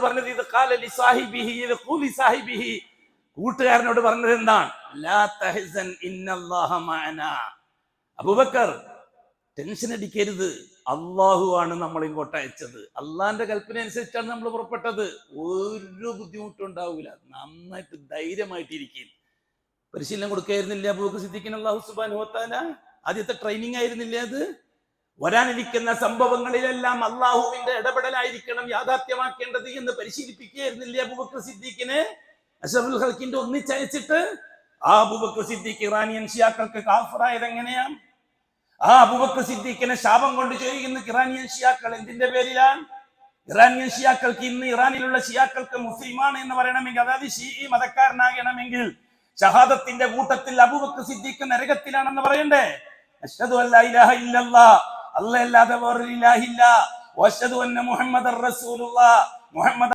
പറഞ്ഞത് ഇത് ഖാല ലി സാഹിബിഹി ഇത് ഖൂലി സാഹിബിഹി, കൂട്ടുകാരനോട് പറഞ്ഞത് എന്താണ്? ലാ തഹ്സൻ ഇന്നല്ലാഹ മഅനാ. അബൂബക്കർ, ടെൻഷൻ അടിക്കരുത്, അള്ളാഹു ആണ് നമ്മൾ ഇങ്ങോട്ട് അയച്ചത്, അള്ളാന്റെ കൽപ്പന അനുസരിച്ചാണ് നമ്മൾ പുറപ്പെട്ടത്, ഒരു ബുദ്ധിമുട്ടും ഉണ്ടാവൂല, നന്നായിട്ട് ധൈര്യമായിട്ടിരിക്കും. പരിശീലനം കൊടുക്കായിരുന്നില്ല അബൂബക്കർ സിദ്ദീഖിന് അല്ലാഹു സുബ്ഹാനഹു വ തആല? ആദ്യത്തെ ട്രെയിനിങ് ആയിരുന്നില്ലേ അത്? വരാനിരിക്കുന്ന സംഭവങ്ങളിലെല്ലാം അള്ളാഹുവിന്റെ ഇടപെടലായിരിക്കണം യാഥാർത്ഥ്യമാക്കേണ്ടത് എന്ന് പരിശീലിപ്പിക്കുകയായിരുന്നില്ലേ അബൂബക്കർ സിദ്ദീഖിനെ അഷ്റഫുൽ ഖൽഖിന്റെ ഒന്നിച്ചയച്ചിട്ട്? ആ അബൂബക്കർ സിദ്ദീഖ് ഇറാനിയൻ ഷിയാക്കൾക്ക് കാഫിറായത് എങ്ങനെയാണ്? ആ അബൂബക്കർ സിദ്ദീഖിനെ ശാപം കൊണ്ട് ചോദിക്കുന്ന ഇറാനിയൻ ഷിയാക്കൾ എന്തിന്റെ പേരിലാണ്? ഇറാനിയൻ ഷിയാക്കൾക്ക്, ഇന്ന് ഇറാനിലുള്ള ഷിയാക്കൾക്ക് മുസ്ലിമാണ് എന്ന് പറയണമെങ്കിൽ, അതായത് ഷീഈ മതക്കാരനാകണമെങ്കിൽ ഷഹാദത്തിന്റെ കൂട്ടത്തിൽ അബൂബക്കർ സിദ്ദീഖ് നരകത്തിലാണെന്ന് പറയണ്ടേ? അശ്ഹദു അല്ലാ ഇലാഹ ഇല്ലല്ലാഹ്, അല്ലാഹ് അല്ലാതെ വേറൊരു ഇലാഹില്ല, വഅശ്ഹദു അന്ന മുഹമ്മദർ റസൂലുള്ളാഹ്, മുഹമ്മദ്